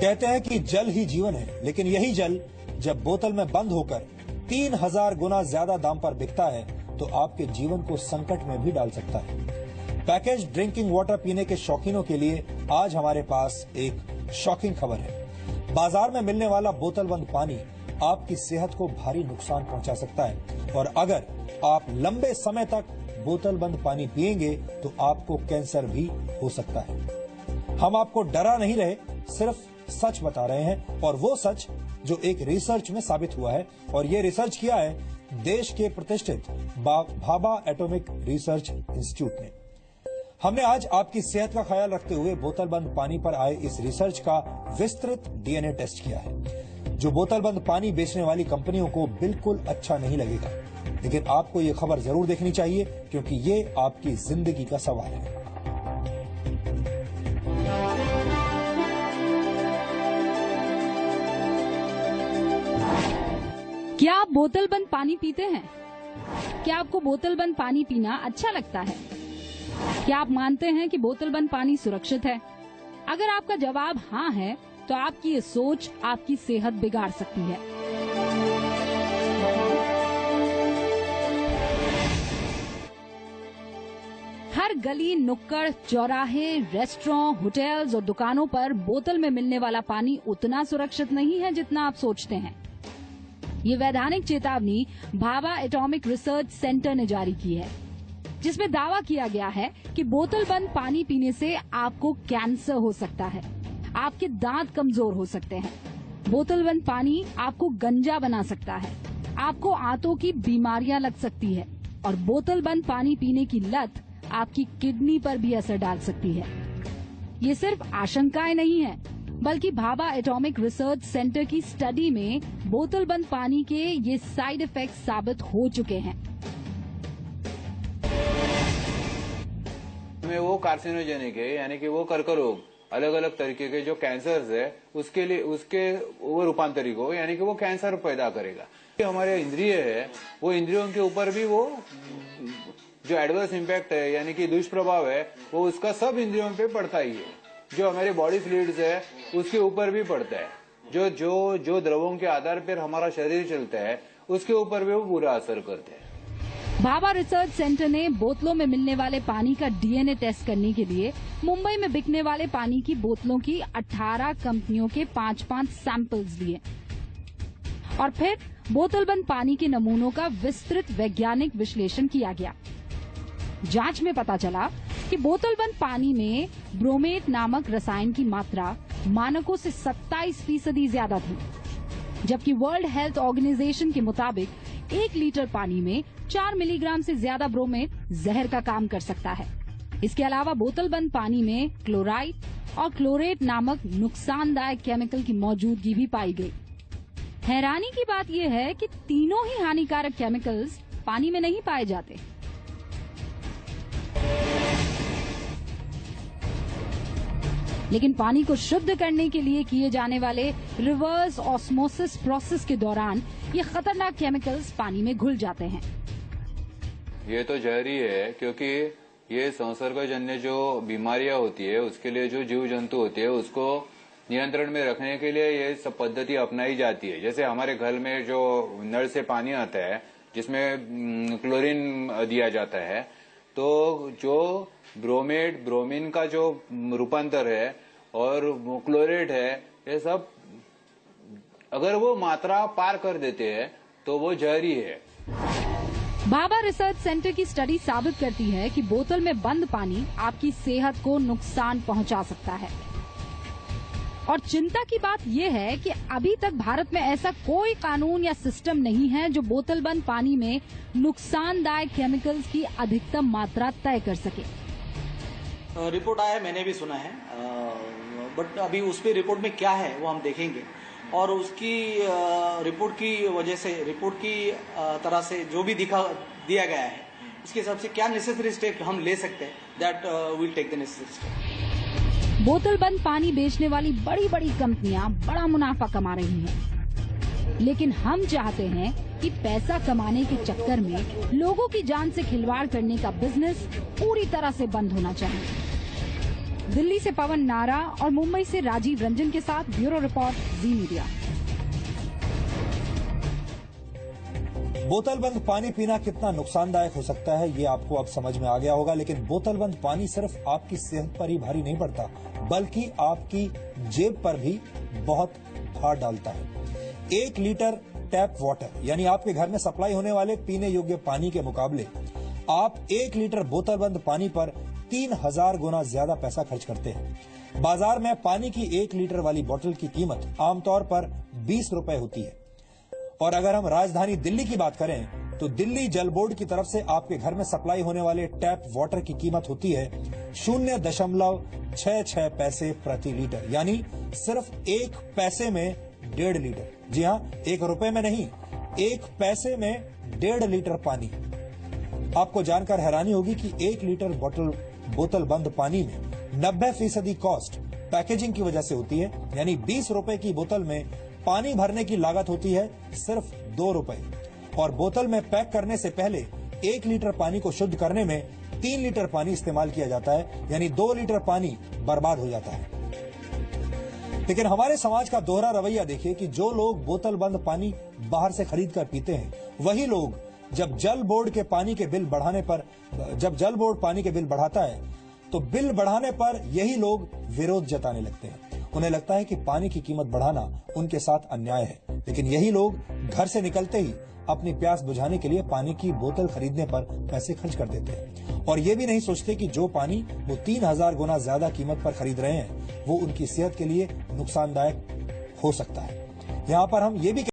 कहते हैं कि जल ही जीवन है, लेकिन यही जल जब बोतल में बंद होकर 3000 गुना ज्यादा दाम पर बिकता है तो आपके जीवन को संकट में भी डाल सकता है। पैकेज ड्रिंकिंग वाटर पीने के शौकीनों के लिए आज हमारे पास एक शॉकिंग खबर है। बाजार में मिलने वाला बोतल बंद पानी आपकी सेहत को भारी नुकसान पहुंचा सकता है और अगर आप लंबे समय तक बोतल बंद पानी पिएंगे तो आपको कैंसर भी हो सकता है। हम आपको डरा नहीं रहे, सिर्फ सच बता रहे हैं और वो सच जो एक रिसर्च में साबित हुआ है और ये रिसर्च किया है देश के प्रतिष्ठित भाभा एटॉमिक रिसर्च इंस्टीट्यूट ने। हमने आज आपकी सेहत का ख्याल रखते हुए बोतल बंद पानी पर आए इस रिसर्च का विस्तृत डीएनए टेस्ट किया है, जो बोतल बंद पानी बेचने वाली कंपनियों को बिल्कुल अच्छा नहीं लगेगा, लेकिन आपको ये खबर जरूर देखनी चाहिए क्योंकि ये आपकी जिंदगी का सवाल है। क्या आप बोतल बंद पानी पीते हैं? क्या आपको बोतल बंद पानी पीना अच्छा लगता है? क्या आप मानते हैं कि बोतल बंद पानी सुरक्षित है? अगर आपका जवाब हाँ है, तो आपकी ये सोच आपकी सेहत बिगाड़ सकती है। हर गली, नुक्कड़, चौराहे, रेस्टोरेंट, होटल्स और दुकानों पर बोतल में मिलने वाला पानी उतना सुरक्षित नहीं है जितना आप सोचते हैं। ये वैधानिक चेतावनी भाभा एटॉमिक रिसर्च सेंटर ने जारी की है, जिसमें दावा किया गया है कि बोतल बंद पानी पीने से आपको कैंसर हो सकता है, आपके दांत कमजोर हो सकते हैं, बोतल बंद पानी आपको गंजा बना सकता है, आपको आंतों की बीमारियां लग सकती है और बोतल बंद पानी पीने की लत आपकी किडनी पर भी असर डाल सकती है। ये सिर्फ आशंकाएं नहीं है, बल्कि भाभा एटॉमिक रिसर्च सेंटर की स्टडी में बोतल बंद पानी के ये साइड इफेक्ट साबित हो चुके हैं। में वो कार्सिनोजेनिक है, यानी कि वो कर्करोग, अलग अलग तरीके के जो कैंसर्स है उसके लिए उसके वो रूपांतरित हो, यानी कि वो कैंसर पैदा करेगा। हमारे इंद्रिय है, वो इंद्रियों के ऊपर भी वो जो एडवर्स इम्पैक्ट है, यानी कि दुष्प्रभाव है, वो उसका सब इंद्रियों पे पड़ता ही है। जो हमारे बॉडी फ्लूइड्स है उसके ऊपर भी पड़ता है। जो जो जो द्रवों के आधार पर हमारा शरीर चलता है उसके ऊपर भी वो बुरा असर करते हैं। भाभा रिसर्च सेंटर ने बोतलों में मिलने वाले पानी का डीएनए टेस्ट करने के लिए मुंबई में बिकने वाले पानी की बोतलों की 18 कंपनियों के 5-5 सैंपल्स लिए और फिर बोतल बंद पानी के नमूनों का विस्तृत वैज्ञानिक विश्लेषण किया गया। जांच में पता चला कि बोतल बंद पानी में ब्रोमेट नामक रसायन की मात्रा मानकों से 27% ज्यादा थी, जबकि वर्ल्ड हेल्थ ऑर्गेनाइजेशन के मुताबिक 1 लीटर पानी में 4 मिलीग्राम से ज्यादा ब्रोमेट जहर का काम कर सकता है। इसके अलावा बोतल बंद पानी में क्लोराइड और क्लोरेट नामक नुकसानदायक केमिकल की मौजूदगी भी पाई गई। हैरानी की बात यह है कि तीनों ही हानिकारक केमिकल्स पानी में नहीं पाए जाते। लेकिन पानी को शुद्ध करने के लिए किए जाने वाले रिवर्स ऑस्मोसिस प्रोसेस के दौरान ये खतरनाक केमिकल्स पानी में घुल जाते हैं। ये तो जहरी है, क्योंकि ये संसर्गजन्य जो बीमारियां होती है उसके लिए जो जीव जंतु होती है उसको नियंत्रण में रखने के लिए ये सब पद्धति अपनाई जाती है। जैसे हमारे घर में जो नल से पानी आता है जिसमें क्लोरीन दिया जाता है, तो जो ब्रोमेट ब्रोमीन का जो रूपांतर है और क्लोरेट है, ये सब अगर वो मात्रा पार कर देते हैं तो वो जहरी है। भाभा रिसर्च सेंटर की स्टडी साबित करती है कि बोतल में बंद पानी आपकी सेहत को नुकसान पहुंचा सकता है। और चिंता की बात यह है कि अभी तक भारत में ऐसा कोई कानून या सिस्टम नहीं है जो बोतल बंद पानी में नुकसानदायक केमिकल्स की अधिकतम मात्रा तय कर सके। रिपोर्ट आया, मैंने भी सुना है, बट अभी उस पे रिपोर्ट में क्या है वो हम देखेंगे और उसकी रिपोर्ट की वजह से, रिपोर्ट की तरह से जो भी दिया गया है उसके हिसाब से क्या नेसेसरी स्टेप हम ले सकते हैं, that will take the necessary step. बोतल बंद पानी बेचने वाली बड़ी बड़ी कंपनियां बड़ा मुनाफा कमा रही हैं, लेकिन हम चाहते हैं कि पैसा कमाने के चक्कर में लोगों की जान से खिलवाड़ करने का बिजनेस पूरी तरह से बंद होना चाहिए। दिल्ली से पवन नारा और मुंबई से राजीव रंजन के साथ ब्यूरो रिपोर्ट, जी मीडिया। बोतल बंद पानी पीना कितना नुकसानदायक हो सकता है ये आपको अब समझ में आ गया होगा, लेकिन बोतल बंद पानी सिर्फ आपकी सेहत पर ही भारी नहीं पड़ता, बल्कि आपकी जेब पर भी बहुत भार डालता है। 1 लीटर टैप वाटर यानी आपके घर में सप्लाई होने वाले पीने योग्य पानी के मुकाबले आप 1 लीटर बोतल बंद पानी पर 3000 गुना ज्यादा पैसा खर्च करते हैं। बाजार में पानी की 1 लीटर वाली बोतल की कीमत आमतौर पर 20 रुपए होती है। और अगर हम राजधानी दिल्ली की बात करें तो दिल्ली जल बोर्ड की तरफ से आपके घर में सप्लाई होने वाले टैप वाटर की कीमत होती है 0.66 पैसे प्रति लीटर, यानी सिर्फ 1 पैसे में 1.5 लीटर। जी हाँ, 1 रुपए में नहीं, 1 पैसे में 1.5 लीटर पानी। आपको जानकर हैरानी होगी कि 1 लीटर बोतल बंद पानी में 90% कॉस्ट पैकेजिंग की वजह से होती है, यानी 20 रुपए की बोतल में पानी भरने की लागत होती है सिर्फ 2 रुपए। और बोतल में पैक करने से पहले 1 लीटर पानी को शुद्ध करने में 3 लीटर पानी इस्तेमाल किया जाता है, यानी 2 लीटर पानी बर्बाद हो जाता है। लेकिन हमारे समाज का दोहरा रवैया देखिए कि जो लोग बोतल बंद पानी बाहर से खरीद कर पीते हैं, वही लोग जब जल बोर्ड पानी के बिल बढ़ाता है तो बिल बढ़ाने पर यही लोग विरोध जताने लगते हैं। उन्हें लगता है कि पानी की कीमत बढ़ाना उनके साथ अन्याय है, लेकिन यही लोग घर से निकलते ही अपनी प्यास बुझाने के लिए पानी की बोतल खरीदने पर पैसे खर्च कर देते हैं और ये भी नहीं सोचते कि जो पानी वो 3000 गुना ज्यादा कीमत पर खरीद रहे हैं वो उनकी सेहत के लिए नुकसानदायक हो सकता है। यहाँ पर हम ये भी